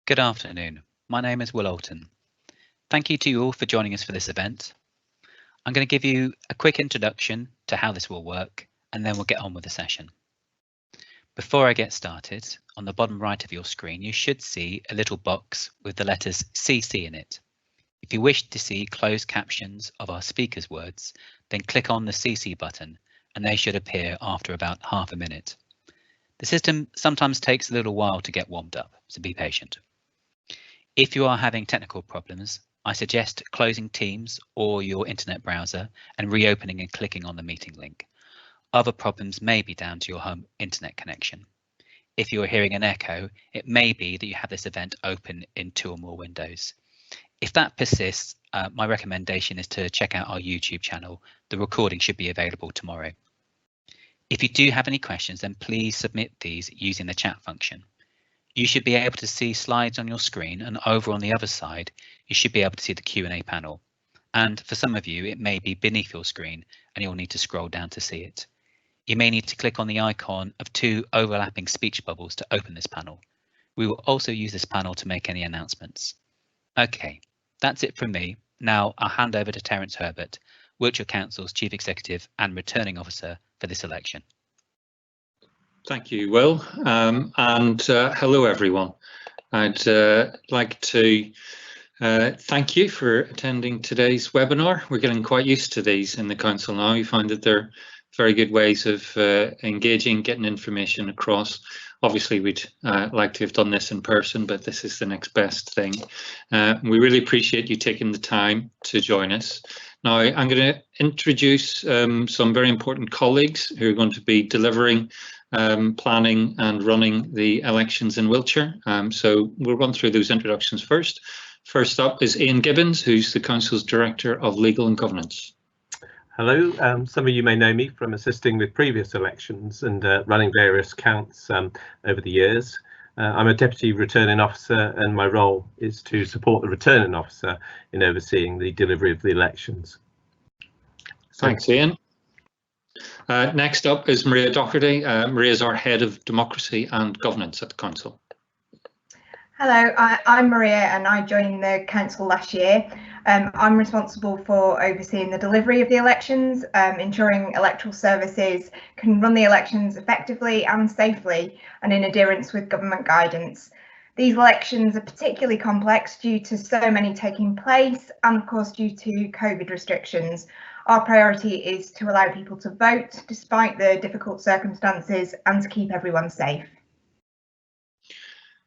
Good afternoon. My name is Will Alton. Thank you to you all for joining us for this event. I'm going to give you a quick introduction to how this will work, and then we'll get on with the session. Before I get started, on the bottom right of your screen, you should see a little box with the letters CC in it. If you wish to see closed captions of our speakers' words, then click on the CC button and they should appear after about half a minute. The system sometimes takes a little while to get warmed up, so be patient. If you are having technical problems, I suggest closing Teams or your internet browser and reopening and clicking on the meeting link. Other problems may be down to your home internet connection. If you're hearing an echo, it may be that you have this event open in 2 or more windows. If that persists, my recommendation is to check out our YouTube channel. The recording should be available tomorrow. If you do have any questions, then please submit these using the chat function. You should be able to see slides on your screen, and over on the other side, you should be able to see the Q&A panel. And for some of you, it may be beneath your screen and you'll need to scroll down to see it. You may need to click on the icon of 2 overlapping speech bubbles to open this panel. We will also use this panel to make any announcements. Okay, that's it from me. Now I'll hand over to Terence Herbert, Wiltshire Council's Chief Executive and Returning Officer for this election. Thank you, Will, and hello everyone. I'd like to thank you for attending today's webinar. We're getting quite used to these in the council now. We find that they're very good ways of engaging, getting information across. Obviously, we'd like to have done this in person, but this is the next best thing. We really appreciate you taking the time to join us. Now, I'm going to introduce some very important colleagues who are going to be delivering planning and running the elections in Wiltshire. So we'll run through those introductions first. First up is Ian Gibbons, who's the Council's Director of Legal and Governance. Hello, some of you may know me from assisting with previous elections and running various counts over the years. I'm a Deputy Returning Officer and my role is to support the Returning Officer in overseeing the delivery of the elections. Thanks, Ian. Next up is Maria Doherty. Maria is our Head of Democracy and Governance at the Council. Hello, I'm Maria and I joined the Council last year. I'm responsible for overseeing the delivery of the elections, ensuring electoral services can run the elections effectively and safely and in adherence with government guidance. These elections are particularly complex due to so many taking place and of course due to COVID restrictions. Our priority is to allow people to vote despite the difficult circumstances and to keep everyone safe.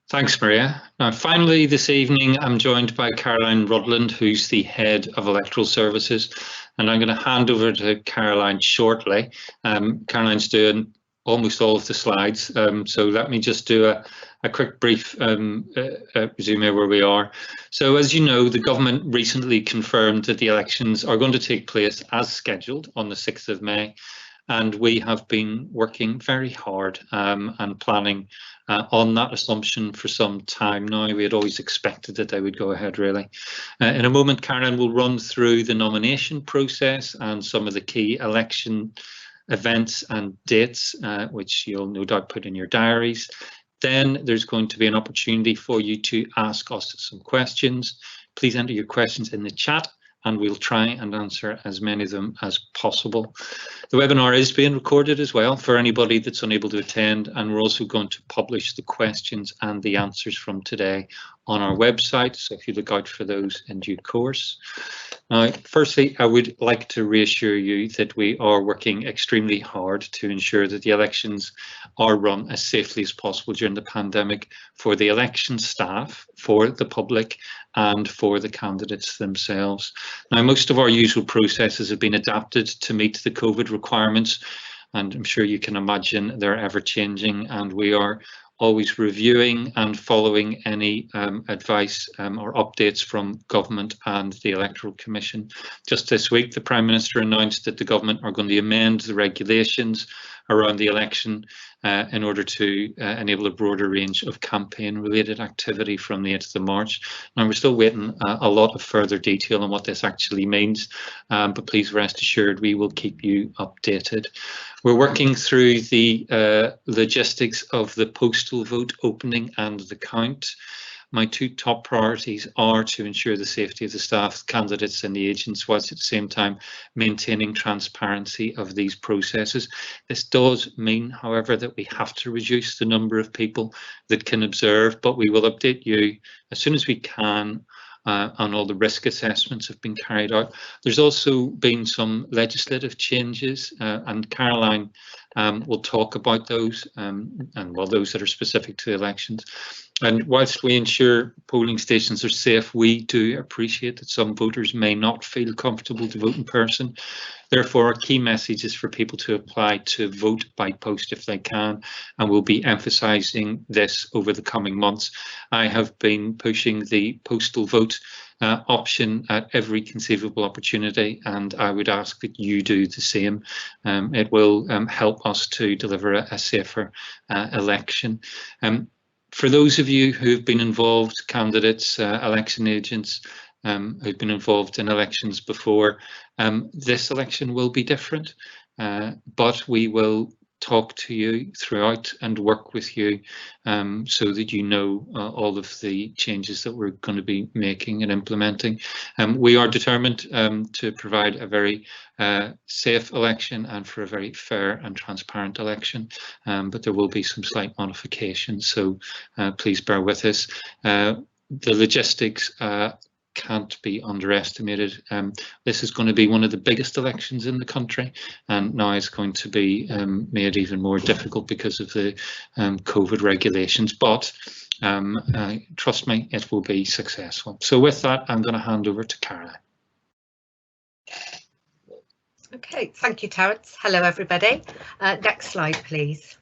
Thanks, Maria. Now, finally, this evening, I'm joined by Caroline Rudland, who's the Head of Electoral Services, and I'm going to hand over to Caroline shortly. Caroline's doing almost all of the slides, so let me just do a quick brief resume where we are. So as you know, the government recently confirmed that the elections are going to take place as scheduled on the 6th of May. And we have been working very hard and planning on that assumption for some time now. We had always expected that they would go ahead, really. In a moment, Karen will run through the nomination process and some of the key election events and dates, which you'll no doubt put in your diaries. Then there's going to be an opportunity for you to ask us some questions. Please enter your questions in the chat and we'll try and answer as many of them as possible. The webinar is being recorded as well for anybody that's unable to attend, and we're also going to publish the questions and the answers from today on our website, so if you look out for those in due course. Now, firstly, I would like to reassure you that we are working extremely hard to ensure that the elections are run as safely as possible during the pandemic for the election staff, for the public, and for the candidates themselves. Now, most of our usual processes have been adapted to meet the COVID requirements, and I'm sure you can imagine they're ever changing, and we are always reviewing and following any advice or updates from government and the Electoral Commission. Just this week, the Prime Minister announced that the government are going to amend the regulations around the election in order to enable a broader range of campaign-related activity from the 8th of March. Now, we're still waiting a lot of further detail on what this actually means, but please rest assured we will keep you updated. We're working through the logistics of the postal vote opening and the count. my two top priorities are to ensure the safety of the staff, candidates and the agents, whilst at the same time maintaining transparency of these processes. This does mean, however, that we have to reduce the number of people that can observe, but we will update you as soon as we can on all the risk assessments have been carried out. There's also been some legislative changes, and Caroline will talk about those, and well, those that are specific to the elections. And whilst we ensure polling stations are safe, we do appreciate that some voters may not feel comfortable to vote in person. Therefore, our key message is for people to apply to vote by post if they can, and we'll be emphasising this over the coming months. I have been pushing the postal vote option at every conceivable opportunity, and I would ask that you do the same. It will help us to deliver a safer election. For those of you who've been involved, candidates, election agents, who've been involved in elections before, this election will be different, but we will talk to you throughout and work with you so that you know all of the changes that we're going to be making and implementing. We are determined to provide a very safe election and for a very fair and transparent election, but there will be some slight modifications, so please bear with us. The logistics can't be underestimated. This is going to be one of the biggest elections in the country, and now it's going to be made even more difficult because of the COVID regulations, but trust me, it will be successful. So with that, I'm going to hand over to Caroline. Okay, thank you, Terence. Hello, everybody. Next slide, please.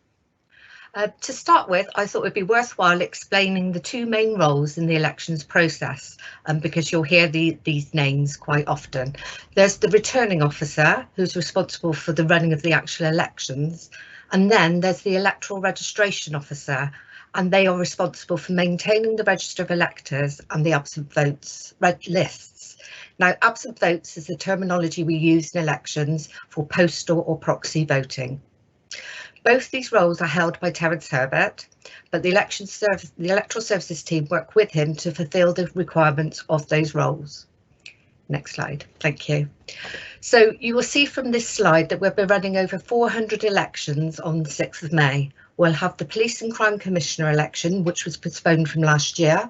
To start with, I thought it would be worthwhile explaining the two main roles in the elections process, because you'll hear these names quite often. There's the returning officer, who's responsible for the running of the actual elections, and then there's the electoral registration officer, and they are responsible for maintaining the register of electors and the absent votes lists. Now, absent votes is the terminology we use in elections for postal or proxy voting. Both these roles are held by Terence Herbert, but the electoral services team work with him to fulfil the requirements of those roles. Next slide, thank you. So you will see from this slide that we'll be running over 400 elections on the 6th of May. We'll have the Police and Crime Commissioner election, which was postponed from last year,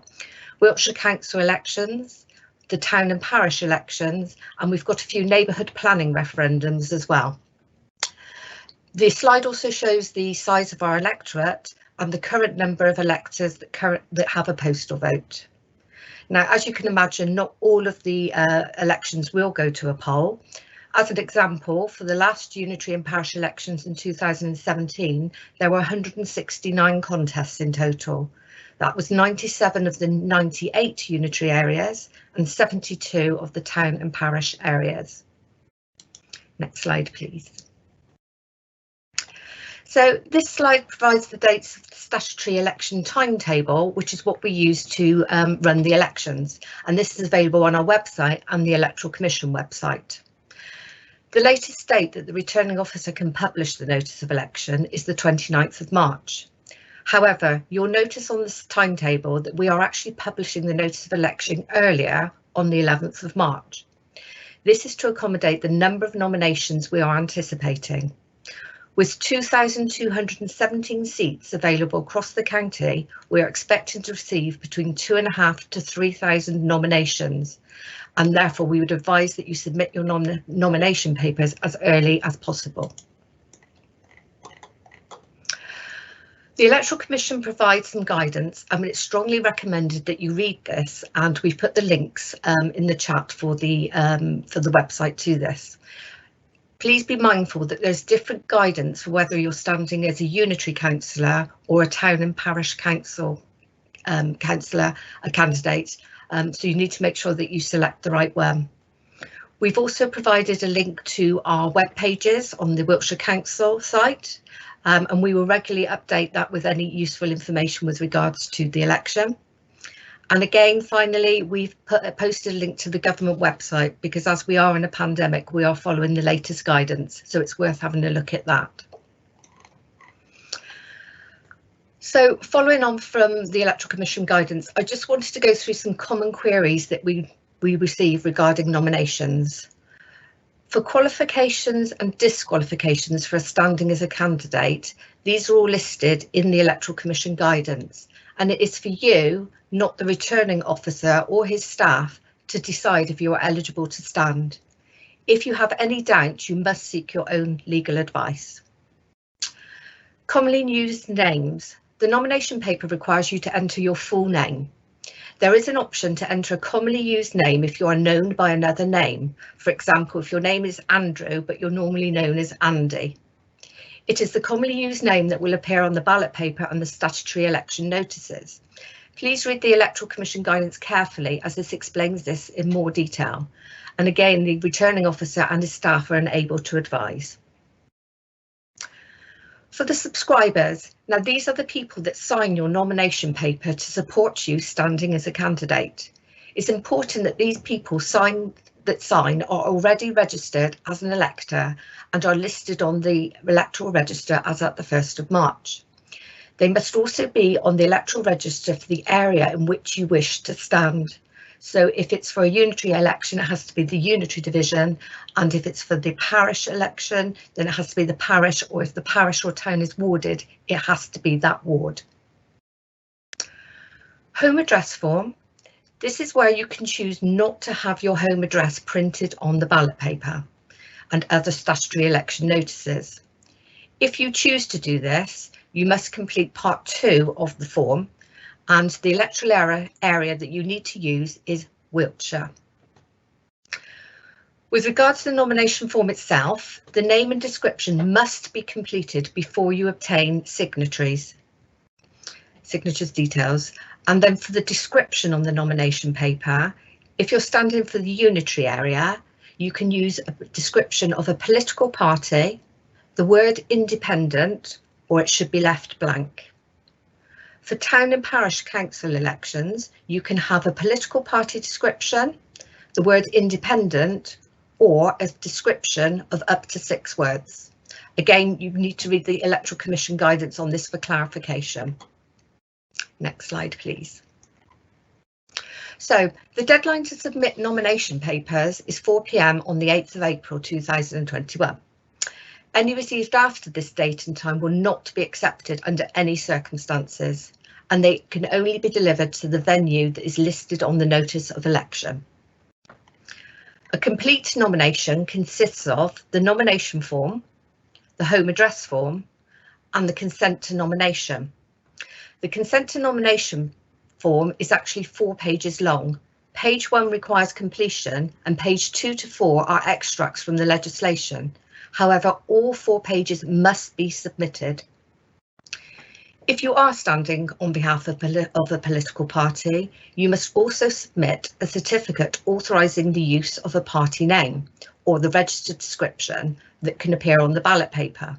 Wiltshire Council elections, the Town and Parish elections, and we've got a few neighbourhood planning referendums as well. The slide also shows the size of our electorate and the current number of electors that have a postal vote. Now, as you can imagine, not all of the elections will go to a poll. As an example, for the last Unitary and Parish elections in 2017, there were 169 contests in total. That was 97 of the 98 Unitary areas and 72 of the Town and Parish areas. Next slide, please. So this slide provides the dates of the statutory election timetable, which is what we use to run the elections. And this is available on our website and the Electoral Commission website. The latest date that the returning officer can publish the notice of election is the 29th of March. However, you'll notice on this timetable that we are actually publishing the notice of election earlier on the 11th of March. This is to accommodate the number of nominations we are anticipating. With 2,217 seats available across the county, we are expecting to receive between 2,500 to 3,000 nominations, and therefore we would advise that you submit your nomination papers as early as possible. The Electoral Commission provides some guidance, and it's strongly recommended that you read this, and we've put the links in the chat for the website to this. Please be mindful that there's different guidance for whether you're standing as a unitary councillor or a town and parish council councillor, a candidate, so you need to make sure that you select the right one. We've also provided a link to our web pages on the Wiltshire Council site, and we will regularly update that with any useful information with regards to the election. And again, finally, we've posted a link to the government website because as we are in a pandemic, we are following the latest guidance, so it's worth having a look at that. So following on from the Electoral Commission guidance, I just wanted to go through some common queries that we receive regarding nominations. For qualifications and disqualifications for a standing as a candidate, these are all listed in the Electoral Commission guidance, and it is for you, not the returning officer or his staff, to decide if you are eligible to stand. If you have any doubt, you must seek your own legal advice. Commonly used names. The nomination paper requires you to enter your full name. There is an option to enter a commonly used name if you are known by another name. For example, if your name is Andrew, but you're normally known as Andy. It is the commonly used name that will appear on the ballot paper and the statutory election notices. Please read the Electoral Commission guidance carefully, as this explains this in more detail. And again, the returning officer and his staff are unable to advise. For the subscribers, now these are the people that sign your nomination paper to support you standing as a candidate. It's important that these people sign are already registered as an elector and are listed on the electoral register as at the 1st of March. They must also be on the electoral register for the area in which you wish to stand. So if it's for a unitary election, it has to be the unitary division, and if it's for the parish election, then it has to be the parish, or if the parish or town is warded, it has to be that ward. Home address form. This is where you can choose not to have your home address printed on the ballot paper and other statutory election notices. If you choose to do this, you must complete part 2 of the form, and the electoral area that you need to use is Wiltshire. With regard to the nomination form itself, the name and description must be completed before you obtain signatures details. And then for the description on the nomination paper, if you're standing for the unitary area, you can use a description of a political party, the word independent, or it should be left blank. For town and parish council elections, you can have a political party description, the word independent, or a description of up to 6 words. Again, you need to read the Electoral Commission guidance on this for clarification. Next slide, please. So the deadline to submit nomination papers is 4 p.m. on the 8th of April 2021. Any received after this date and time will not be accepted under any circumstances, and they can only be delivered to the venue that is listed on the notice of election. A complete nomination consists of the nomination form, the home address form, and the consent to nomination. The consent to nomination form is actually 4 pages long. Page 1 requires completion, and page 2 to 4 are extracts from the legislation. However, all 4 pages must be submitted. If you are standing on behalf of a political party, you must also submit a certificate authorising the use of a party name or the registered description that can appear on the ballot paper.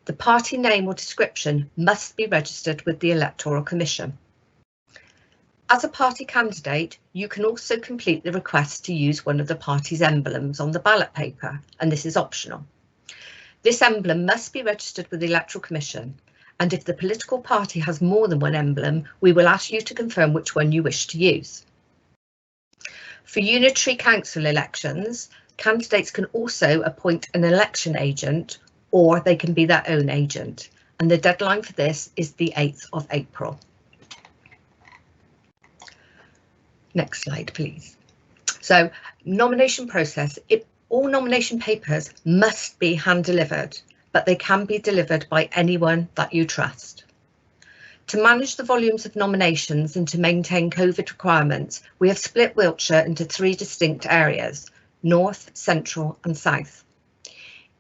The party name or description must be registered with the Electoral Commission. As a party candidate, you can also complete the request to use one of the party's emblems on the ballot paper, and this is optional. This emblem must be registered with the Electoral Commission, and if the political party has more than one emblem, we will ask you to confirm which one you wish to use. For unitary council elections, candidates can also appoint an election agent, or they can be their own agent, and the deadline for this is the 8th of April. Next slide, please. So, nomination process. All nomination papers must be hand delivered, but they can be delivered by anyone that you trust. To manage the volumes of nominations and to maintain COVID requirements, we have split Wiltshire into 3 distinct areas: North, Central and South.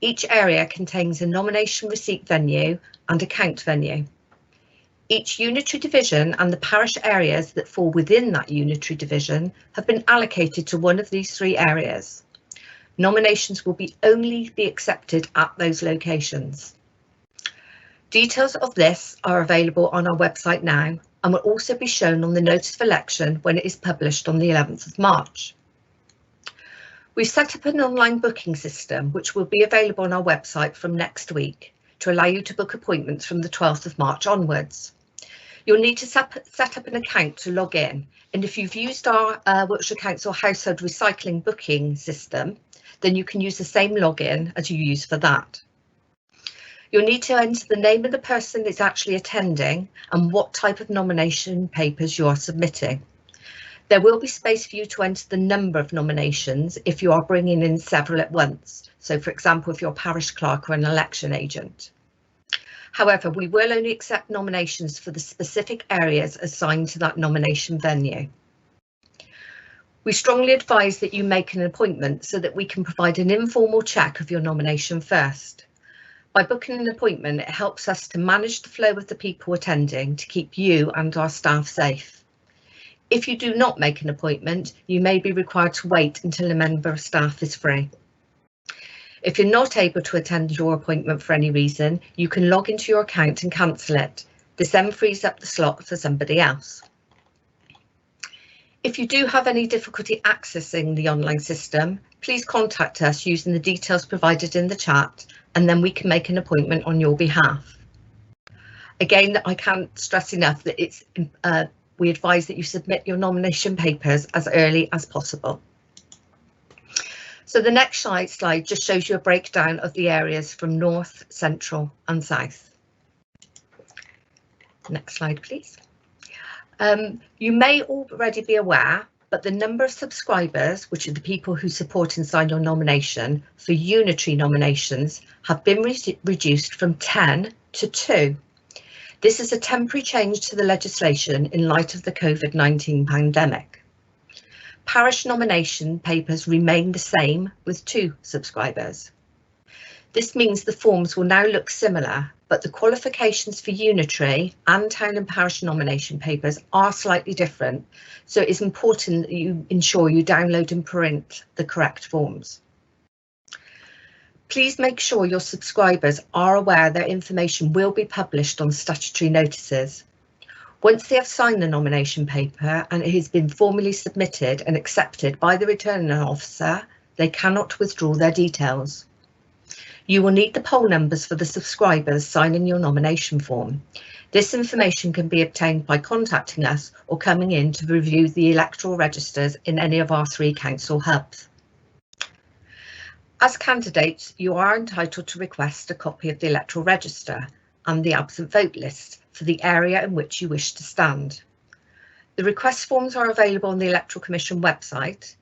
Each area contains a nomination receipt venue and a count venue. Each unitary division and the parish areas that fall within that unitary division have been allocated to one of these 3 areas. Nominations will only be accepted at those locations. Details of this are available on our website now and will also be shown on the notice of election when it is published on the 11th of March. We've set up an online booking system which will be available on our website from next week. to allow you to book appointments from the 12th of March onwards. You'll need to set up an account to log in, and if you've used our Wiltshire Council Household Recycling booking system, then you can use the same login as you use for that. You'll need to enter the name of the person that's actually attending and what type of nomination papers you are submitting. There will be space for you to enter the number of nominations if you are bringing in several at once. So, for example, if you're a parish clerk or an election agent. However, we will only accept nominations for the specific areas assigned to that nomination venue. We strongly advise that you make an appointment so that we can provide an informal check of your nomination first. By booking an appointment, it helps us to manage the flow of the people attending to keep you and our staff safe. If you do not make an appointment, you may be required to wait until a member of staff is free. If you're not able to attend your appointment for any reason, you can log into your account and cancel it. This then frees up the slot for somebody else. If you do have any difficulty accessing the online system, please contact us using the details provided in the chat, and then we can make an appointment on your behalf. Again, I can't stress enough that we advise that you submit your nomination papers as early as possible. So the next slide just shows you a breakdown of the areas from north, central and south. Next slide, please. You may already be aware, but the number of subscribers, which are the people who support and sign your nomination, for Unitary nominations have been reduced from 10 to 2. This is a temporary change to the legislation in light of the COVID-19 pandemic. Parish nomination papers remain the same with 2 subscribers. This means the forms will now look similar, but the qualifications for Unitary and town and parish nomination papers are slightly different, so it is important that you ensure you download and print the correct forms. Please make sure your subscribers are aware their information will be published on statutory notices. Once they have signed the nomination paper and it has been formally submitted and accepted by the returning officer, they cannot withdraw their details. You will need the poll numbers for the subscribers signing your nomination form. This information can be obtained by contacting us or coming in to review the electoral registers in any of our 3 council hubs. As candidates, you are entitled to request a copy of the electoral register and the absent vote list for the area in which you wish to stand. The request forms are available on the Electoral Commission website,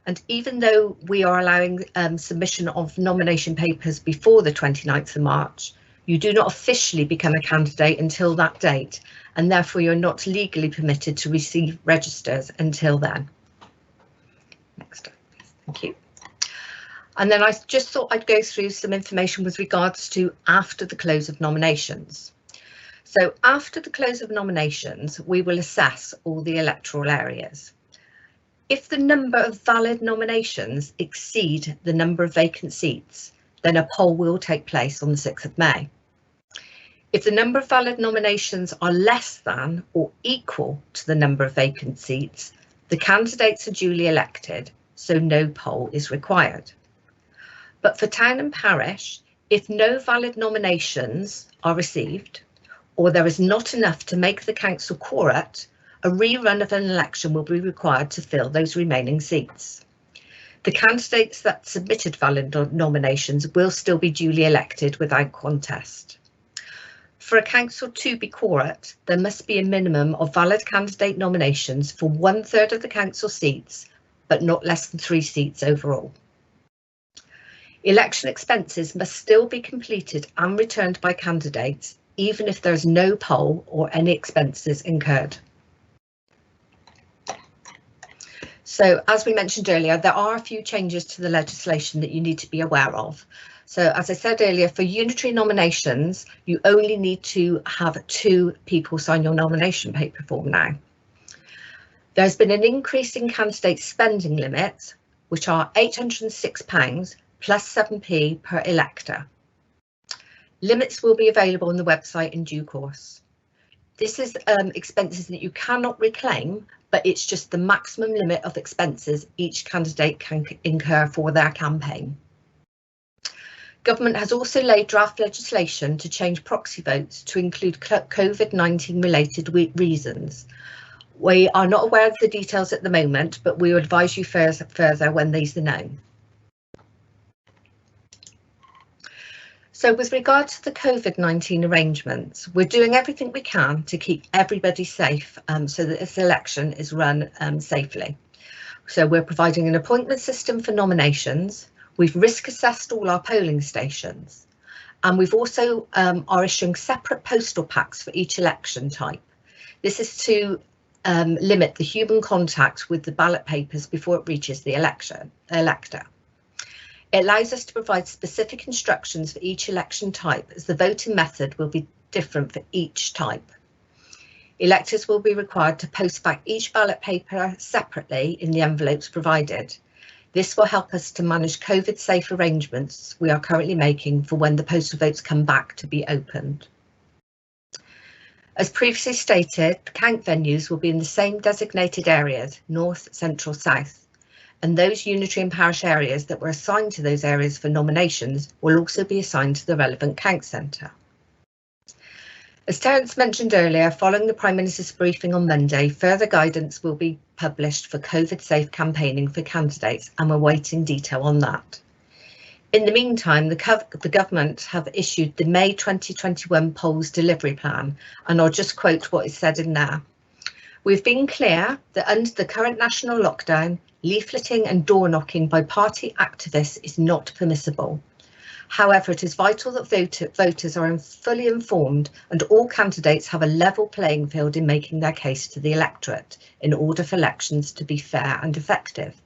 and even though we are allowing submission of nomination papers before the 29th of March, you do not officially become a candidate until that date, and therefore you're not legally permitted to receive registers until then. Next slide, please. Thank you. And then I just thought I'd go through some information with regards to after the close of nominations. So after the close of nominations, we will assess all the electoral areas. If the number of valid nominations exceed the number of vacant seats, then a poll will take place on the 6th of May. If the number of valid nominations are less than or equal to the number of vacant seats, the candidates are duly elected, so no poll is required. But for town and parish, if no valid nominations are received, or there is not enough to make the council quorate, a rerun of an election will be required to fill those remaining seats. The candidates that submitted valid nominations will still be duly elected without contest. For a council to be quorate, there must be a minimum of valid candidate nominations for 1/3 of the council seats, but not less than 3 seats overall. Election expenses must still be completed and returned by candidates, even if there is no poll or any expenses incurred. So, as we mentioned earlier, there are a few changes to the legislation that you need to be aware of. So, as I said earlier, for Unitary nominations, you only need to have 2 people sign your nomination paper form now. There's been an increase in candidate spending limits, which are £806 plus 7p per elector. Limits will be available on the website in due course. This is expenses that you cannot reclaim, but it's just the maximum limit of expenses each candidate can incur for their campaign. Government has also laid draft legislation to change proxy votes to include COVID-19 related reasons. We are not aware of the details at the moment, but we will advise you further when these are known. So with regard to the COVID-19 arrangements, we're doing everything we can to keep everybody safe so that this election is run safely. So we're providing an appointment system for nominations. We've risk assessed all our polling stations, and we've also are issuing separate postal packs for each election type. This is to limit the human contact with the ballot papers before it reaches the elector. It allows us to provide specific instructions for each election type, as the voting method will be different for each type. Electors will be required to post back each ballot paper separately in the envelopes provided. This will help us to manage COVID safe arrangements we are currently making for when the postal votes come back to be opened. As previously stated, count venues will be in the same designated areas, north, central, south, and those unitary and parish areas that were assigned to those areas for nominations will also be assigned to the relevant count centre. As Terence mentioned earlier, following the Prime Minister's briefing on Monday, further guidance will be published for COVID safe campaigning for candidates, and we're waiting detail on that. In the meantime, the government have issued the May 2021 polls delivery plan, and I'll just quote what is said in there. We've been clear that under the current national lockdown, leafleting and door knocking by party activists is not permissible. However, it is vital that voters are fully informed and all candidates have a level playing field in making their case to the electorate in order for elections to be fair and effective.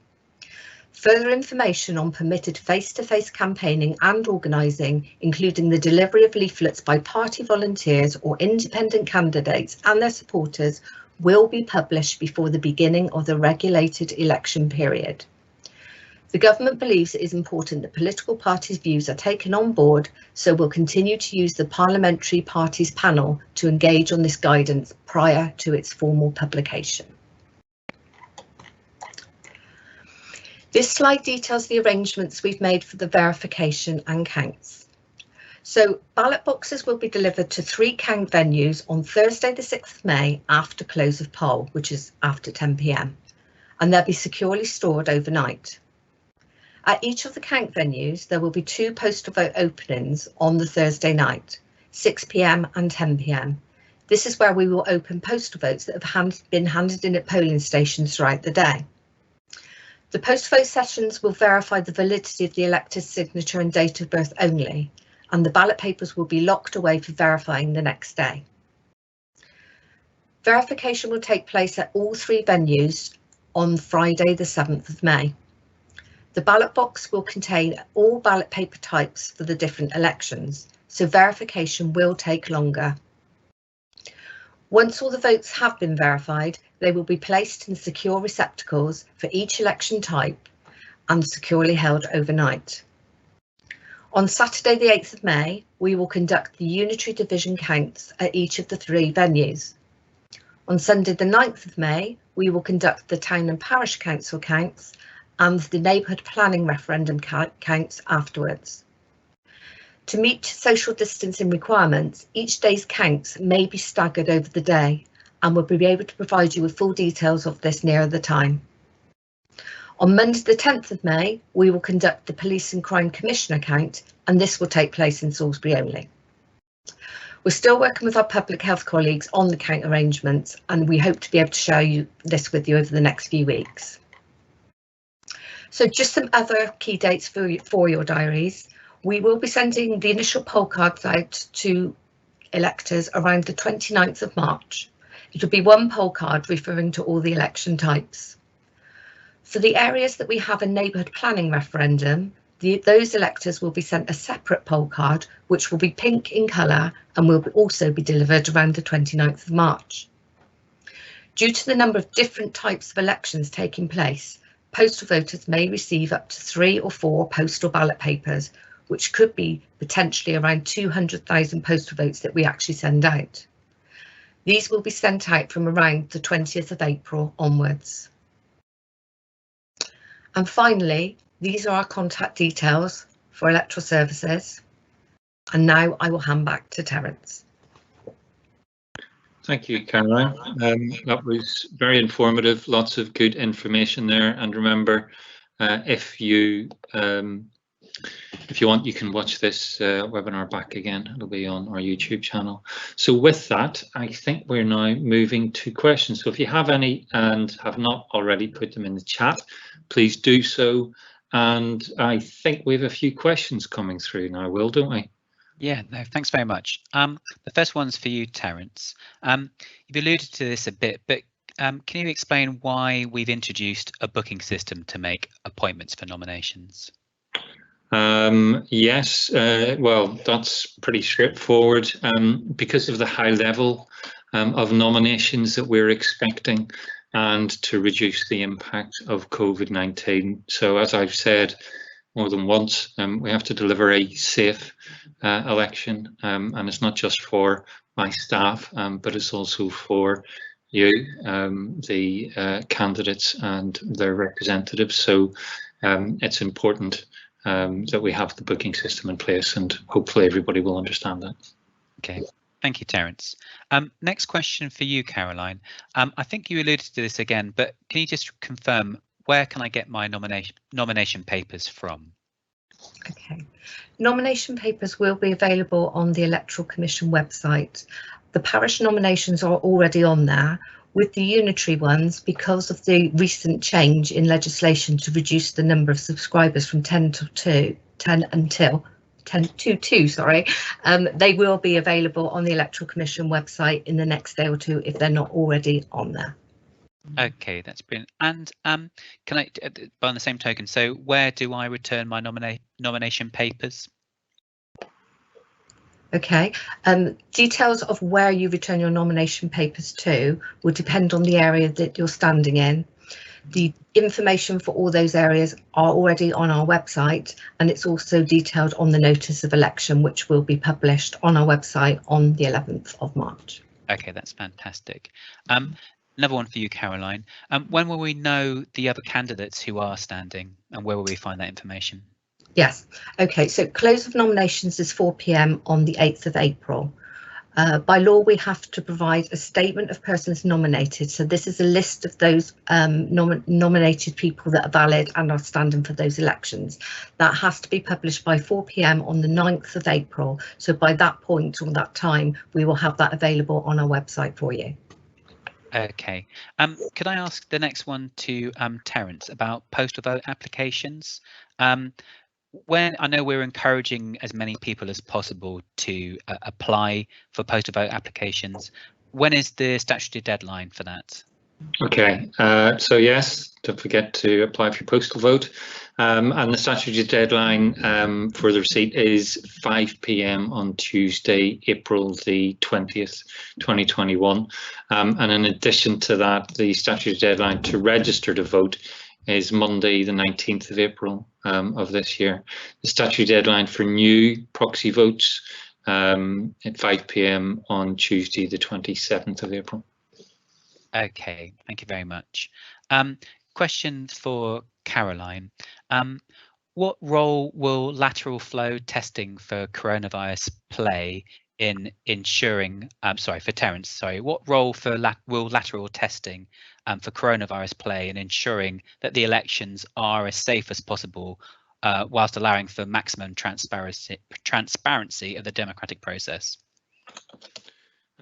Further information on permitted face-to-face campaigning and organising, including the delivery of leaflets by party volunteers or independent candidates and their supporters, will be published before the beginning of the regulated election period. The government believes it is important that political parties' views are taken on board, so we'll continue to use the Parliamentary Parties Panel to engage on this guidance prior to its formal publication. This slide details the arrangements we've made for the verification and counts. So ballot boxes will be delivered to 3 count venues on Thursday the 6th of May after close of poll, which is after 10 p.m, and they'll be securely stored overnight. At each of the count venues, there will be 2 postal vote openings on the Thursday night, 6 p.m. and 10 p.m. This is where we will open postal votes that have been handed in at polling stations throughout the day. The postal vote sessions will verify the validity of the elector's signature and date of birth only, and the ballot papers will be locked away for verifying the next day. Verification will take place at all 3 venues on Friday the 7th of May. The ballot box will contain all ballot paper types for the different elections, so verification will take longer. Once all the votes have been verified, they will be placed in secure receptacles for each election type and securely held overnight. On Saturday the 8th of May, we will conduct the Unitary division counts at each of the 3 venues. On Sunday the 9th of May, we will conduct the Town and Parish Council counts and the neighbourhood planning referendum counts afterwards. To meet social distancing requirements, each day's counts may be staggered over the day, and we'll be able to provide you with full details of this nearer the time. On Monday the 10th of May, we will conduct the Police and Crime Commissioner count, and this will take place in Salisbury only. We're still working with our public health colleagues on the count arrangements, and we hope to be able to share this with you over the next few weeks. So just some other key dates for your diaries. We will be sending the initial poll cards out to electors around the 29th of March. It will be 1 poll card referring to all the election types. For the areas that we have a neighbourhood planning referendum, those electors will be sent a separate poll card, which will be pink in colour and will also be delivered around the 29th of March. Due to the number of different types of elections taking place, postal voters may receive up to 3 or 4 postal ballot papers, which could be potentially around 200,000 postal votes that we actually send out. These will be sent out from around the 20th of April onwards. And finally, these are our contact details for electoral services. And now I will hand back to Terence. Thank you, Caroline. That was very informative, lots of good information there. And remember, if you want, you can watch this webinar back again. It'll be on our YouTube channel. So with that, I think we're now moving to questions. So if you have any and have not already put them in the chat, please do so. And I think we have a few questions coming through now, Will, don't we? Yeah, no, thanks very much. The first one's for you, Terence. You've alluded to this a bit, but can you explain why we've introduced a booking system to make appointments for nominations? Yes, well, that's pretty straightforward. Because of the high level of nominations that we're expecting and to reduce the impact of COVID-19. So as I've said more than once, we have to deliver a safe election, and it's not just for my staff, but it's also for you, the candidates and their representatives. So it's important that we have the booking system in place, and hopefully everybody will understand that. Okay, thank you, Terence. Next question for you, Caroline. I think you alluded to this again, but can you just confirm, where can I get my nomination papers from? Okay, nomination papers will be available on the Electoral Commission website. The parish nominations are already on there. With the Unitary ones, because of the recent change in legislation to reduce the number of subscribers from 10 to 2, they will be available on the Electoral Commission website in the next day or two if they're not already on there. Okay, that's brilliant. And can I, by the same token, so where do I return my nomination papers? Okay, details of where you return your nomination papers to will depend on the area that you're standing in. The information for all those areas are already on our website, and it's also detailed on the notice of election, which will be published on our website on the 11th of March. Okay, that's fantastic. Another one for you, Caroline. When will we know the other candidates who are standing, and where will we find that information? Yes, okay, so close of nominations is 4 p.m. on the 8th of April. By law, we have to provide a statement of persons nominated. So this is a list of those nominated people that are valid and are standing for those elections. That has to be published by 4 p.m. on the 9th of April. So by that point or that time, we will have that available on our website for you. Okay. Could I ask the next one to Terence about postal vote applications? When I know we're encouraging as many people as possible to apply for postal vote applications, when is the statutory deadline for that? Okay, so yes, don't forget to apply for your postal vote, and the statutory deadline for the receipt is 5 p.m. on Tuesday, April the 20th, 2021, and in addition to that, the statutory deadline to register to vote is Monday the 19th of April of this year. The statutory deadline for new proxy votes at 5 p.m. on Tuesday the 27th of April. Okay, thank you very much. Question for Caroline. What role will lateral flow testing for coronavirus play in ensuring, for Terence, sorry, what role will lateral testing for coronavirus play in ensuring that the elections are as safe as possible whilst allowing for maximum transparency of the democratic process?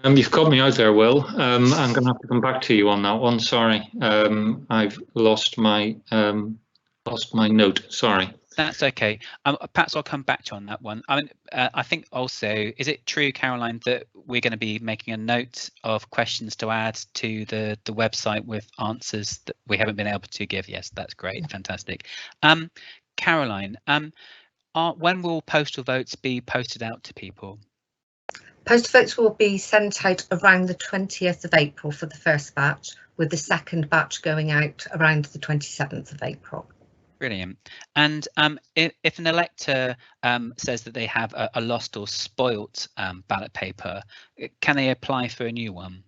You've caught me out there, Will. I'm going to have to come back to you on that one. Sorry, I've lost my note. Sorry. That's okay. Perhaps I'll come back to you on that one. I mean, I think also, is it true, Caroline, that we're going to be making a note of questions to add to the website with answers that we haven't been able to give? Yes, that's great. Fantastic. Caroline, when will postal votes be posted out to people? Postal votes will be sent out around the 20th of April for the first batch, with the second batch going out around the 27th of April. Brilliant. And if an elector says that they have a lost or spoilt ballot paper, can they apply for a new one?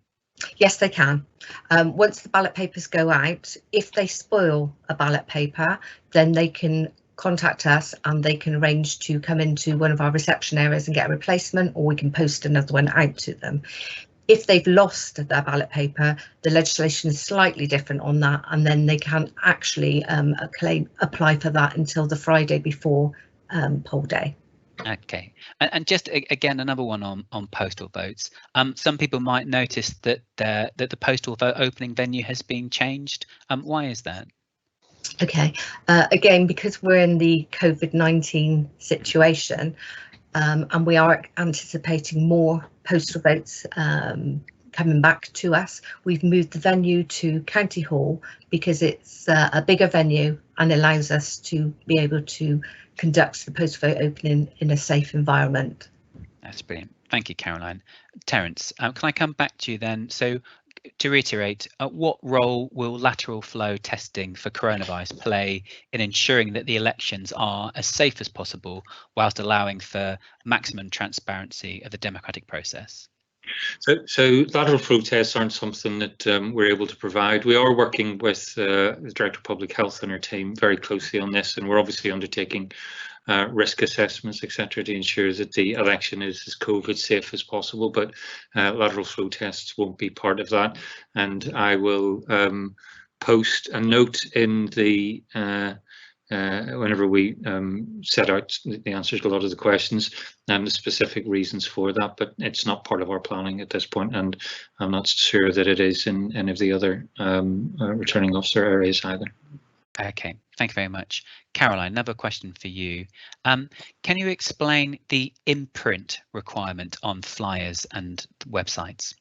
Yes, they can. Once the ballot papers go out, if they spoil a ballot paper, then they can contact us and they can arrange to come into one of our reception areas and get a replacement, or we can post another one out to them. If they've lost their ballot paper, the legislation is slightly different on that, and then they can't actually apply for that until the Friday before poll day. Okay, and just again another one on postal votes. Some people might notice that the postal vote opening venue has been changed. Why is that? Okay, again, because we're in the COVID-19 situation, and we are anticipating more postal votes coming back to us, we've moved the venue to County Hall because it's a bigger venue and allows us to be able to conduct the postal vote opening in a safe environment. That's brilliant. Thank you, Caroline. Terence, can I come back to you then? So to reiterate, what role will lateral flow testing for coronavirus play in ensuring that the elections are as safe as possible whilst allowing for maximum transparency of the democratic process? So lateral flow tests aren't something that we're able to provide. We are working with the Director of Public Health and her team very closely on this, and we're obviously undertaking risk assessments, etc., to ensure that the election is as COVID safe as possible, but lateral flow tests won't be part of that. And I will post a note in the whenever we set out the answers to a lot of the questions and the specific reasons for that, but it's not part of our planning at this point, and I'm not sure that it is in any of the other returning officer areas either. Okay, thank you very much. Caroline, another question for you. Can you explain the imprint requirement on flyers and websites?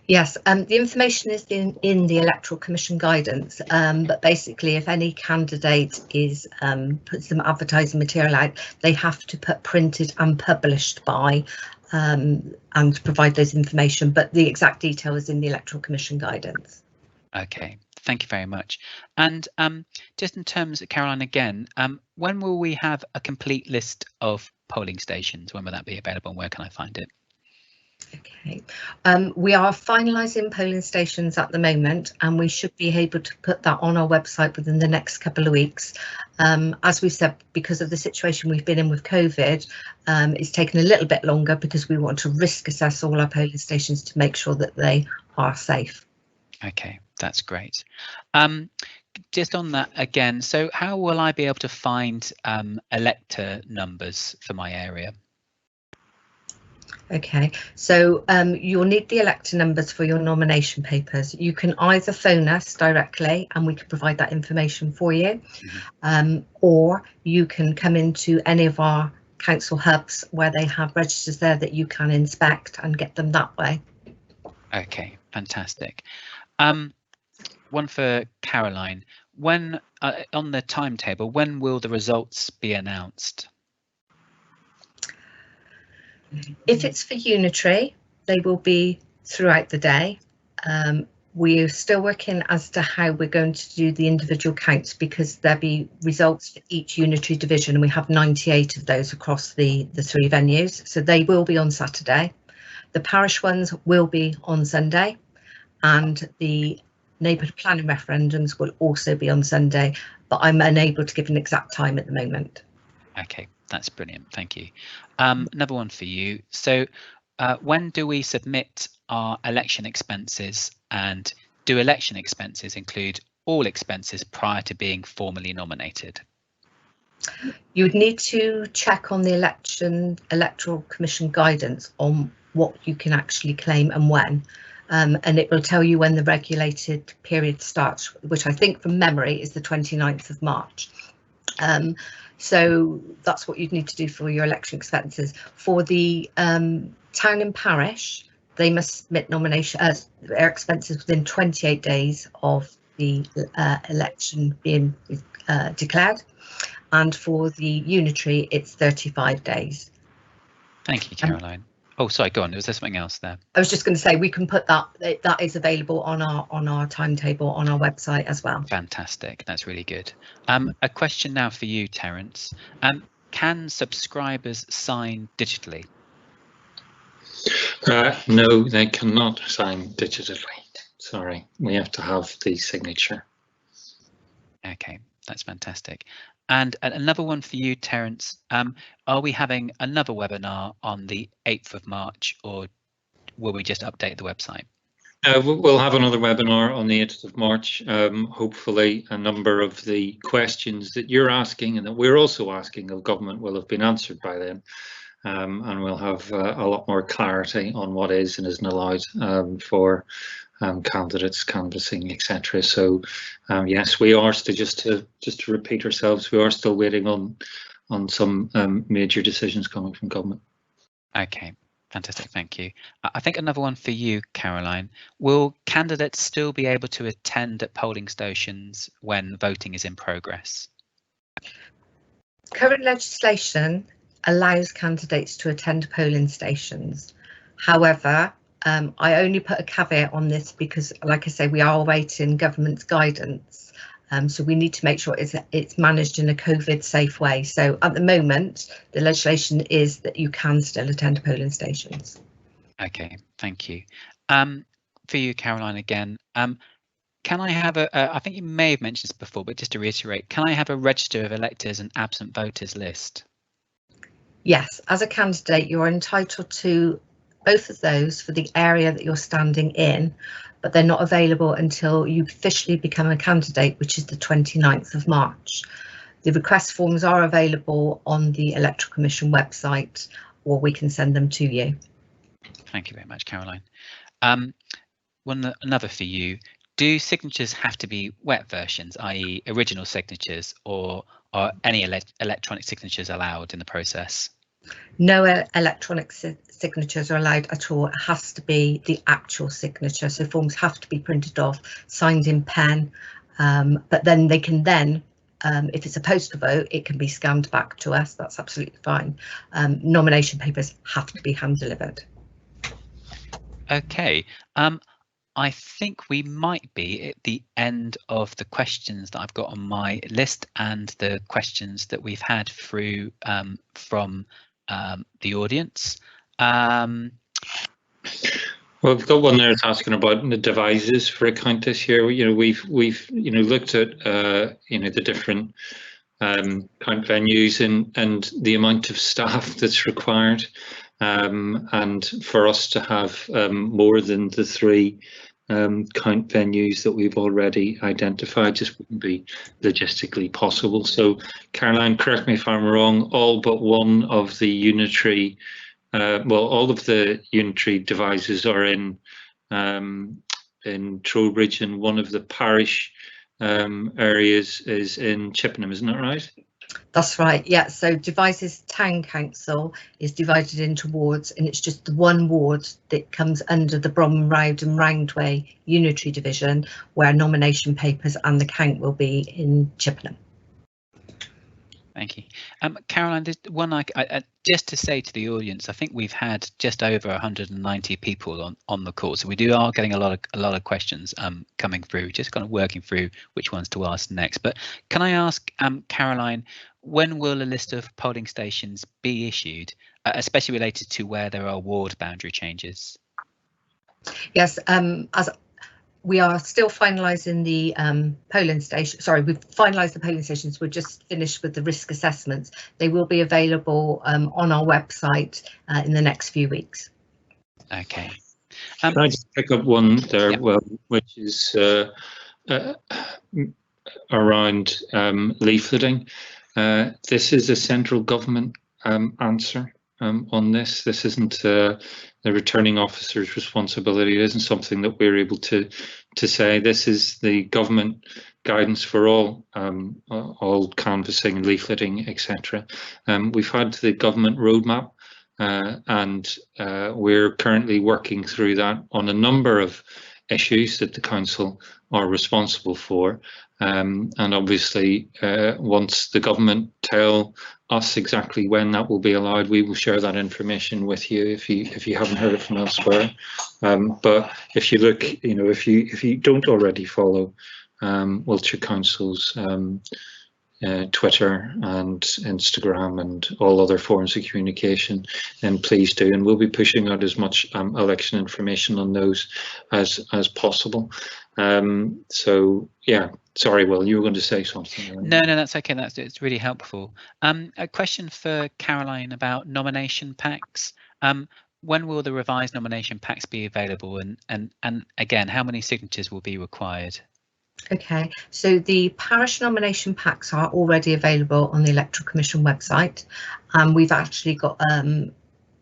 Yes, the information is in the Electoral Commission guidance, but basically if any candidate is puts some advertising material out, they have to put printed and published by and provide those information, but the exact detail is in the Electoral Commission guidance. Okay, thank you very much. And just in terms of Caroline again, when will we have a complete list of polling stations? When will that be available and where can I find it? Okay, we are finalising polling stations at the moment, and we should be able to put that on our website within the next couple of weeks. As we said, because of the situation we've been in with COVID, it's taken a little bit longer because we want to risk assess all our polling stations to make sure that they are safe. Okay, that's great. Just on that again, so how will I be able to find elector numbers for my area? Okay, so you'll need the elector numbers for your nomination papers. You can either phone us directly and we can provide that information for you, or you can come into any of our council hubs where they have registers there that you can inspect and get them that way. Okay, fantastic. One for Caroline. When on the timetable, when will the results be announced? If it's for Unitary, they will be throughout the day. We're still working as to how we're going to do the individual counts because there'll be results for each Unitary division, and we have 98 of those across the 3 venues. So they will be on Saturday. The parish ones will be on Sunday, and the neighbourhood planning referendums will also be on Sunday, but I'm unable to give an exact time at the moment. Okay, that's brilliant. Thank you. Another one for you. So when do we submit our election expenses, and do election expenses include all expenses prior to being formally nominated? You would need to check on the Electoral Commission guidance on what you can actually claim and when. And it will tell you when the regulated period starts, which I think from memory is the 29th of March. So that's what you'd need to do for your election expenses. For the town and parish, they must submit their expenses within 28 days of the election being declared. And for the Unitary, it's 35 days. Thank you, Caroline. Oh, sorry, go on. Was there something else there? I was just going to say we can put that is available on our timetable on our website as well. Fantastic. That's really good. A question now for you, Terence. Can subscribers sign digitally? No, they cannot sign digitally. Sorry, we have to have the signature. Okay, that's fantastic. And another one for you, Terence. Are we having another webinar on the 8th of March, or will we just update the website? We'll have another webinar on the 8th of March. Hopefully a number of the questions that you're asking and that we're also asking of government will have been answered by then. And we'll have a lot more clarity on what is and isn't allowed for candidates, canvassing, etc. So yes, we are still, just to repeat ourselves, we are still waiting on some major decisions coming from government. Okay, fantastic, thank you. I think another one for you, Caroline. Will candidates still be able to attend at polling stations when voting is in progress? Current legislation allows candidates to attend polling stations. However, I only put a caveat on this because, like I say, we are awaiting government's guidance. So we need to make sure it's managed in a COVID safe way. So at the moment, the legislation is that you can still attend polling stations. Okay, thank you. For you, Caroline, again, can I have I think you may have mentioned this before, but just to reiterate, can I have a register of electors and absent voters list? Yes, as a candidate, you're entitled to both of those for the area that you're standing in, but they're not available until you officially become a candidate, which is the 29th of March. The request forms are available on the Electoral Commission website, or we can send them to you. Thank you very much, Caroline. Another for you. Do signatures have to be wet versions, i.e. original signatures, or are any electronic signatures allowed in the process? No electronic signatures are allowed at all. It has to be the actual signature. So forms have to be printed off, signed in pen, but then they can if it's a postal vote, it can be scanned back to us. That's absolutely fine. Nomination papers have to be hand delivered. Okay. I think we might be at the end of the questions that I've got on my list and the questions that we've had through from the audience. Well, we've got one there that's asking about the devices for a count this year. We've looked at the different count venues and the amount of staff that's required, and for us to have more than the 3 count venues that we've already identified just wouldn't be logistically possible. So Caroline, correct me if I'm wrong, all but one of the Unitary, all of the Unitary devices are in Trowbridge, and one of the Parish areas is in Chippenham, isn't that right? That's right, yeah. So Devizes Town Council is divided into wards, and it's just the one ward that comes under the Brom, Roud and Roundway Unitary Division, where nomination papers and the count will be in Chippenham. Thank you. Caroline, there's one just to say to the audience, I think we've had just over 190 people on the call, so we are getting a lot of questions coming through, just kind of working through which ones to ask next. But can I ask Caroline, when will a list of polling stations be issued, especially related to where there are ward boundary changes? Yes, as we are still finalising the polling station. Sorry, we've finalised the polling stations. We're just finished with the risk assessments. They will be available on our website in the next few weeks. Okay. Can I just pick up one there, yeah. well, which is around leafleting. This is a central government answer on this. This isn't the returning officer's responsibility. It isn't something that we're able to say. This is the government guidance for all canvassing and leafleting, etc. We've had the government roadmap, and we're currently working through that on a number of issues that the council are responsible for, and obviously once the government tell us exactly when that will be allowed, we will share that information with you if you haven't heard it from elsewhere. But if you look, if you don't already follow Wiltshire Council's Twitter and Instagram and all other forms of communication, then please do, and we'll be pushing out as much election information on those as possible. So yeah, Sorry, Will, you were going to say something. No, that's okay. It's really helpful. A question for Caroline about nomination packs. When will the revised nomination packs be available, and again, how many signatures will be required? Okay, so the parish nomination packs are already available on the Electoral Commission website, and we've actually got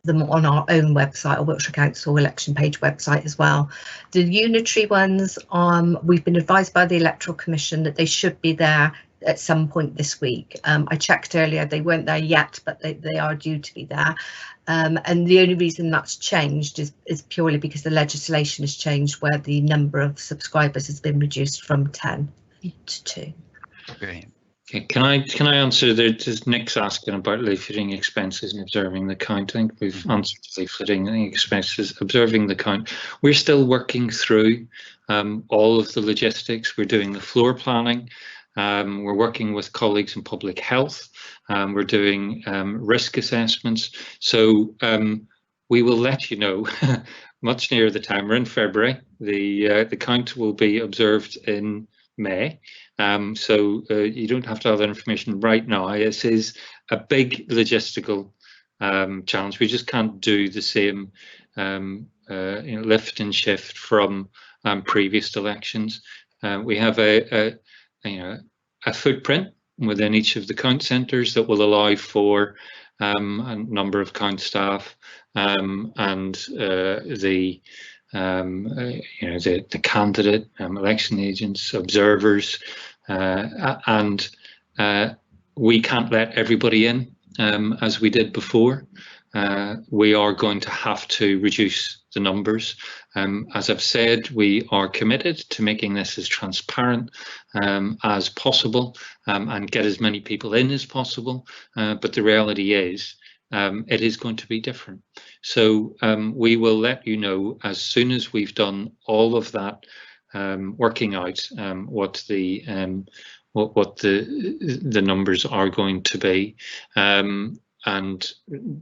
them on our own website, or Wiltshire Council election page website as well. The unitary ones, we've been advised by the Electoral Commission that they should be there at some point this week. I checked earlier, they weren't there yet, but they are due to be there. And the only reason that's changed is purely because the legislation has changed, where the number of subscribers has been reduced from 10 to 2. Brilliant. Okay, can I answer? There's Nick's asking about leafleting expenses and observing the count. I think we've answered leafleting expenses, observing the count. We're still working through all of the logistics. We're doing the floor planning. We're working with colleagues in public health. We're doing risk assessments. So we will let you know much nearer the time. We're in February. The count will be observed in May. So you don't have to have that information right now. This is a big logistical challenge. We just can't do the same lift and shift from previous elections. We have a footprint within each of the count centres that will allow for a number of count staff and the candidate, election agents, observers, and we can't let everybody in as we did before. We are going to have to reduce the numbers. As I've said, we are committed to making this as transparent as possible and get as many people in as possible. But the reality is, it is going to be different. So we will let you know as soon as we've done all of that working out what the numbers are going to be, and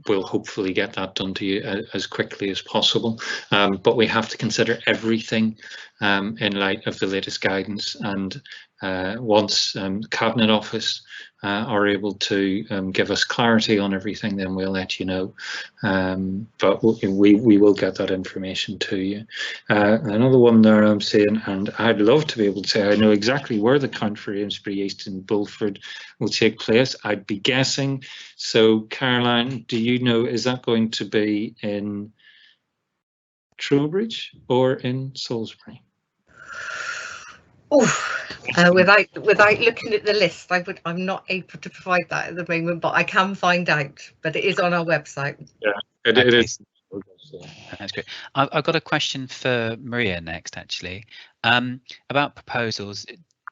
we'll hopefully get that done to you as quickly as possible. But we have to consider everything in light of the latest guidance, and once the Cabinet Office are able to give us clarity on everything, then we'll let you know. But we will get that information to you. Another one there I'm saying, and I'd love to be able to say I know exactly where the count for Amesbury East and Bulford will take place. I'd be guessing. So Caroline, do you know, is that going to be in Trowbridge or in Salisbury? Without looking at the list, I'm not able to provide that at the moment, but I can find out. But it is on our website. Yeah, it is. That's great. I've got a question for Maria next, actually, about proposals.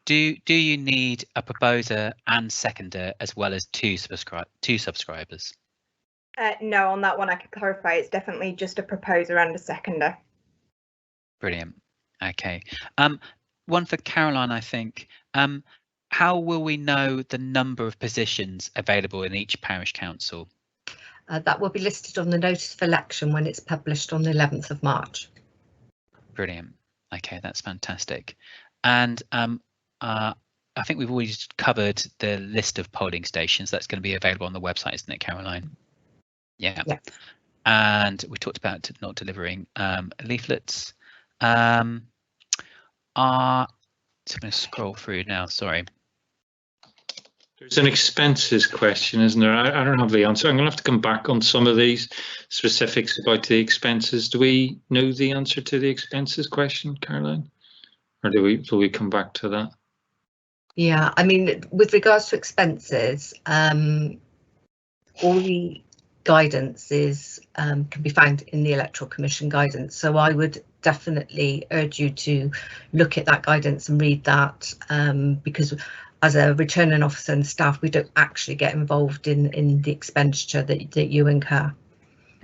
Do you need a proposer and seconder as well as two subscribers? No, on that one I can clarify. It's definitely just a proposer and a seconder. Brilliant. Okay. One for Caroline, I think. How will we know the number of positions available in each parish council? That will be listed on the notice of election when it's published on the 11th of March. Brilliant. Okay, that's fantastic. And I think we've already covered the list of polling stations that's going to be available on the website, isn't it, Caroline? Yeah. And we talked about not delivering leaflets. So I'm going to scroll through now, sorry. There's an expenses question, isn't there? I don't have the answer. I'm going to have to come back on some of these specifics about the expenses. Do we know the answer to the expenses question, Caroline? Or will we come back to that? Yeah, I mean, with regards to expenses, all the guidance can be found in the Electoral Commission guidance. So I would definitely urge you to look at that guidance and read that, because as a returning officer and staff, we don't actually get involved in the expenditure that you incur.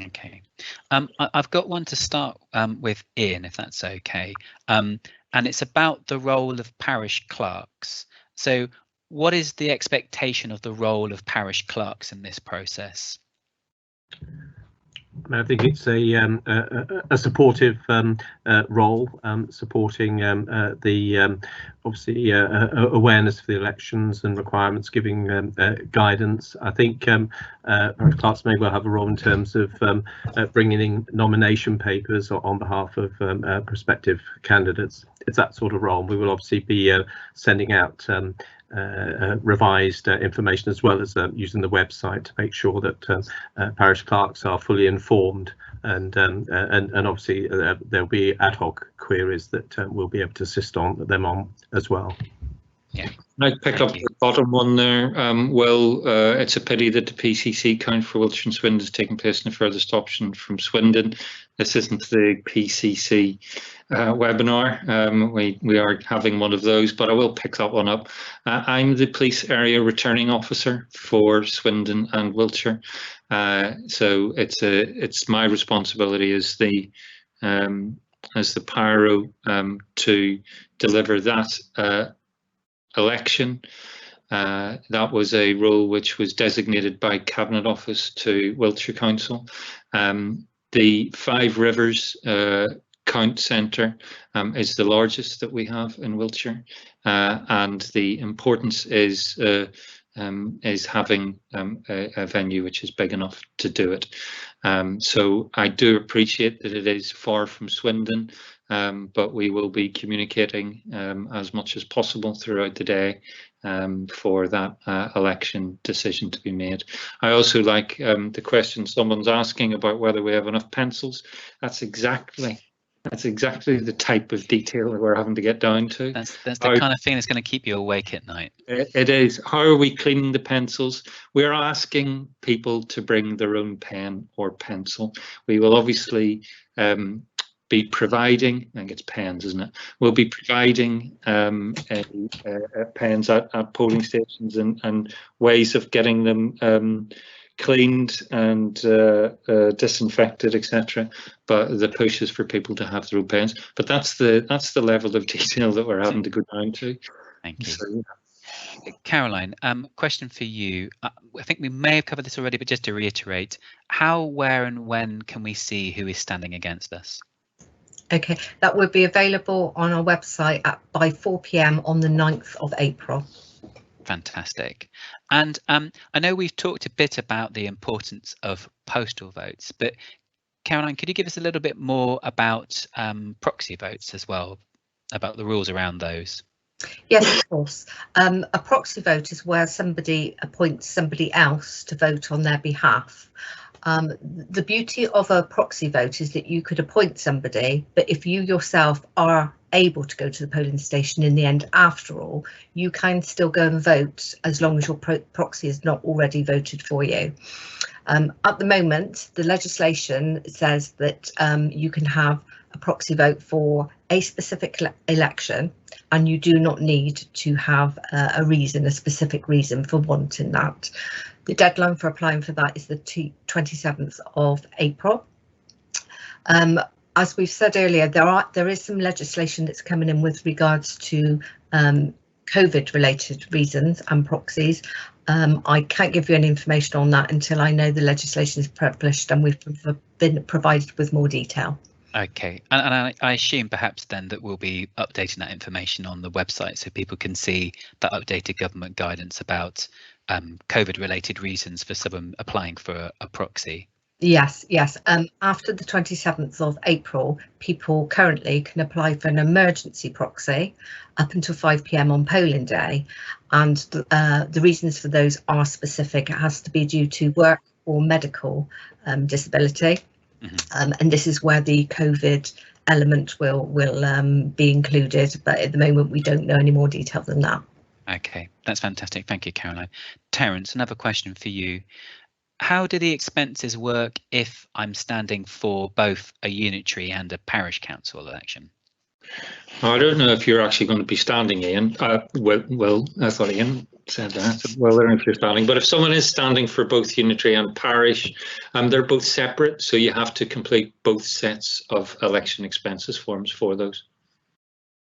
Okay. I've got one to start with Ian, if that's okay. And it's about the role of parish clerks. So what is the expectation of the role of parish clerks in this process? I think it's a supportive role, supporting the obviously awareness of the elections and requirements, giving guidance. I think Parish clerks may well have a role in terms of bringing in nomination papers on behalf of prospective candidates. It's that sort of role. We will obviously be sending out revised information, as well as using the website to make sure that parish clerks are fully informed, and obviously there'll be ad hoc queries that we'll be able to assist them on as well. Yeah, I pick up the bottom one there. Well, it's a pity that the PCC count for Wiltshire and Swindon is taking place in the furthest option from Swindon. This isn't the PCC webinar. We are having one of those, but I will pick that one up. I'm the police area returning officer for Swindon and Wiltshire, so it's my responsibility as the pyro to deliver that election. That was a role which was designated by Cabinet Office to Wiltshire Council. The Five Rivers Count Centre is the largest that we have in Wiltshire, and the importance is having a venue which is big enough to do it. So I do appreciate that it is far from Swindon, but we will be communicating as much as possible throughout the day for that election decision to be made. I also like the question someone's asking about whether we have enough pencils. That's exactly the type of detail that we're having to get down to. That's the kind of thing that's going to keep you awake at night. It is. How are we cleaning the pencils? We're asking people to bring their own pen or pencil. We will obviously be providing, I think it's pens, isn't it? We'll be providing pens at polling stations and ways of getting them cleaned and disinfected, etc. But the push is for people to have their own pens. But that's the level of detail that we're having to go down to. Thank you. So, yeah. Caroline, question for you. I think we may have covered this already, but just to reiterate, how, where and when can we see who is standing against us? Okay, that would be available on our website by 4 p.m. on the 9th of April. Fantastic. And I know we've talked a bit about the importance of postal votes, but Caroline, could you give us a little bit more about proxy votes as well, about the rules around those? Yes, of course. A proxy vote is where somebody appoints somebody else to vote on their behalf. The beauty of a proxy vote is that you could appoint somebody, but if you yourself are able to go to the polling station in the end, after all, you can still go and vote as long as your proxy is not already voted for you. At the moment, the legislation says that you can have a proxy vote for a specific election, and you do not need to have a specific reason for wanting that. The deadline for applying for that is the 27th of April. As we've said earlier, there is some legislation that's coming in with regards to COVID-related reasons and proxies. I can't give you any information on that until I know the legislation is published and we've been provided with more detail. Okay, and I assume perhaps then that we'll be updating that information on the website so people can see that updated government guidance about COVID-related reasons for someone applying for a proxy. Yes. After the 27th of April, people currently can apply for an emergency proxy up until 5 p.m. on polling day, and the reasons for those are specific. It has to be due to work or medical disability. Mm-hmm. And this is where the COVID element will be included, but at the moment we don't know any more detail than that. Okay, that's fantastic. Thank you, Caroline. Terence, another question for you. How do the expenses work if I'm standing for both a unitary and a parish council election? I don't know if you're actually going to be standing, Ian. Well, I thought Ian said that. Well, I don't know if you're standing, but if someone is standing for both unitary and parish, they're both separate, so you have to complete both sets of election expenses forms for those.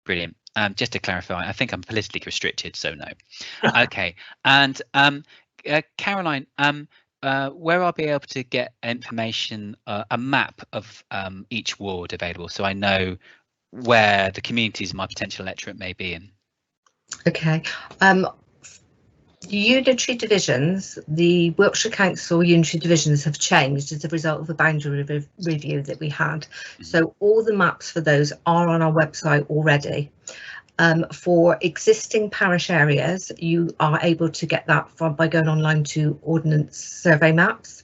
Brilliant. Just to clarify, I think I'm politically restricted, so no. Okay, and Caroline, where I'll be able to get information, a map of each ward available, so I know where the communities my potential electorate may be in. Okay. The unitary divisions, the Wiltshire Council unitary divisions have changed as a result of the boundary review that we had. So all the maps for those are on our website already. For existing parish areas, you are able to get that by going online to Ordnance Survey Maps.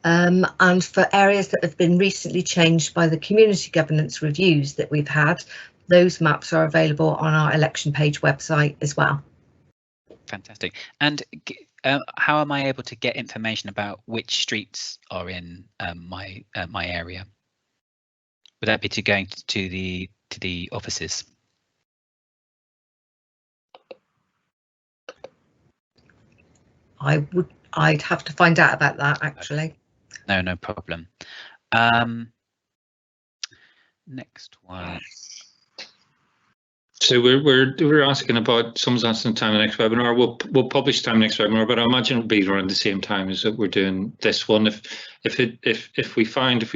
And for areas that have been recently changed by the community governance reviews that we've had, those maps are available on our election page website as well. Fantastic. And how am I able to get information about which streets are in my area? Would that be to going to the offices? I'd have to find out about that actually. No problem. Next one. So we're asking about, someone's asking time of next webinar. We'll publish time next webinar, but I imagine it'll be around the same time as that we're doing this one. If we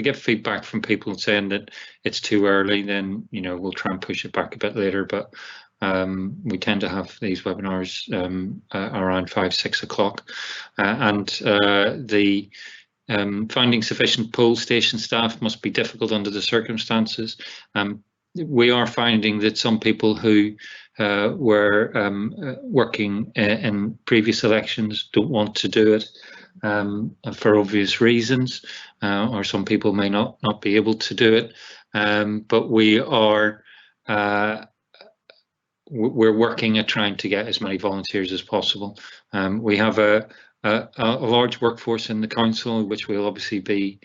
get feedback from people saying that it's too early, then we'll try and push it back a bit later. But we tend to have these webinars around 5-6 o'clock, and the finding sufficient poll station staff must be difficult under the circumstances. We are finding that some people who were working in previous elections don't want to do it for obvious reasons, or some people may not be able to do it. But we're working at trying to get as many volunteers as possible. We have a large workforce in the council, which will obviously be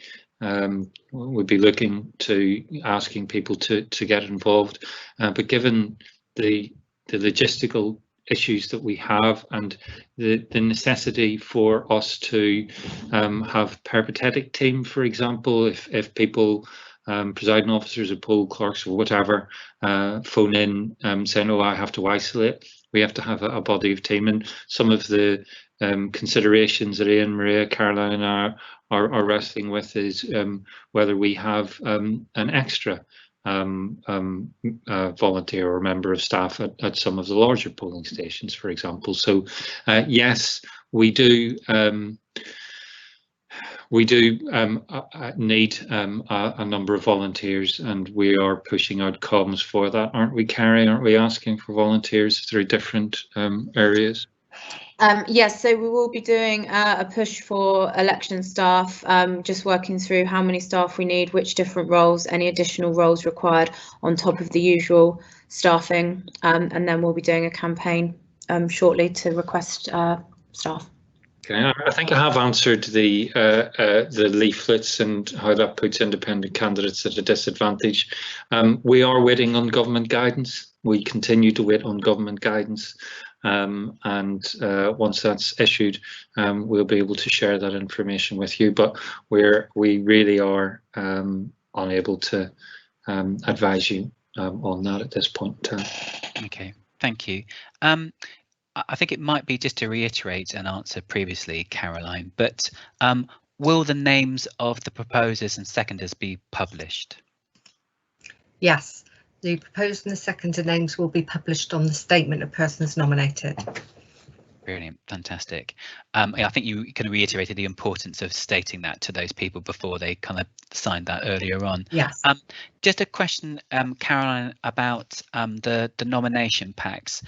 we'd be looking to asking people to get involved, but given the logistical issues that we have and the necessity for us to have peripatetic team, for example, if people, presiding officers or poll clerks or whatever, phone in saying, oh, I have to isolate, we have to have a body of team. And some of the considerations that Ian, Maria, Caroline are wrestling with is whether we have an extra volunteer or member of staff at some of the larger polling stations, for example. So yes, we do need a number of volunteers, and we are pushing out comms for that, aren't we, Carrie? Aren't we asking for volunteers through different areas? Yes, so we will be doing a push for election staff, just working through how many staff we need, which different roles, any additional roles required on top of the usual staffing, and then we'll be doing a campaign shortly to request staff. Okay, I think I have answered the leaflets and how that puts independent candidates at a disadvantage. We are waiting on government guidance. We continue to wait on government guidance. And once that's issued, we'll be able to share that information with you. But we really are unable to advise you on that at this point in time. Okay, thank you. I think it might be just to reiterate an answer previously, Caroline, but will the names of the proposers and seconders be published? Yes. The proposed and the seconder names will be published on the statement of persons nominated. Brilliant, fantastic. I think you kind of reiterated the importance of stating that to those people before they kind of signed that earlier on. Yes. Just a question, Caroline, about the nomination packs.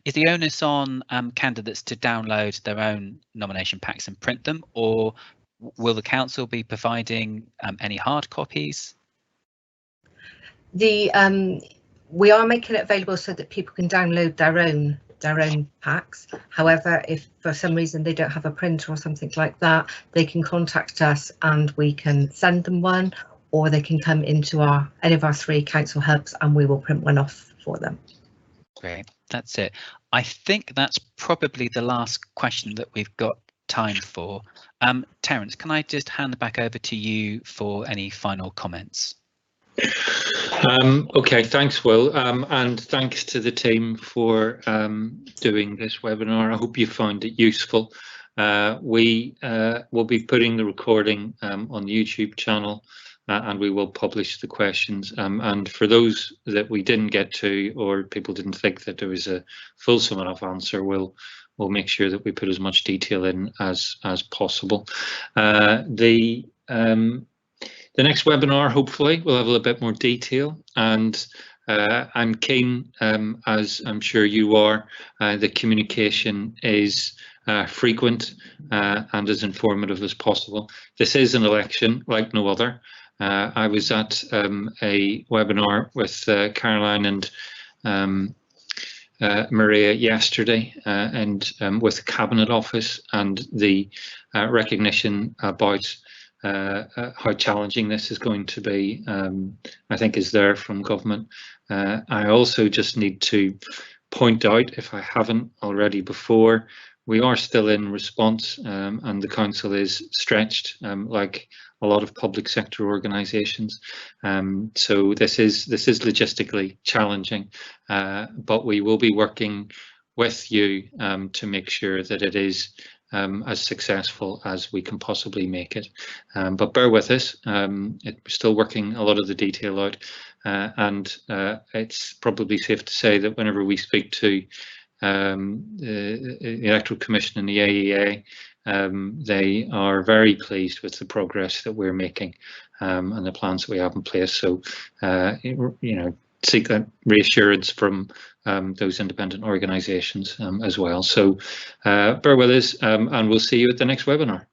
Is the onus on candidates to download their own nomination packs and print them, or will the council be providing any hard copies? We are making it available so that people can download their own packs. However, if for some reason they don't have a printer or something like that, they can contact us and we can send them one, or they can come into any of our 3 council hubs and we will print one off for them. Great, that's it. I think that's probably the last question that we've got time for. Terence, can I just hand it back over to you for any final comments? Okay, thanks, Will, and thanks to the team for doing this webinar. I hope you found it useful. We will be putting the recording on the YouTube channel, and we will publish the questions. And for those that we didn't get to, or people didn't think that there was a fulsome enough answer, we'll make sure that we put as much detail in as possible. The next webinar, hopefully, will have a little bit more detail, and I'm keen, as I'm sure you are, the communication is frequent and as informative as possible. This is an election like no other. I was at a webinar with Caroline and Maria yesterday, and with the Cabinet Office, and the recognition about how challenging this is going to be, I think, is there from government. I also just need to point out, if I haven't already before, we are still in response, and the council is stretched, like a lot of public sector organisations. So this is logistically challenging, but we will be working with you to make sure that it is as successful as we can possibly make it. But bear with us, we're still working a lot of the detail out, and it's probably safe to say that whenever we speak to the Electoral Commission and the AEA, they are very pleased with the progress that we're making, and the plans that we have in place. So, you know, seek that reassurance from those independent organisations as well. So bear with us, and we'll see you at the next webinar.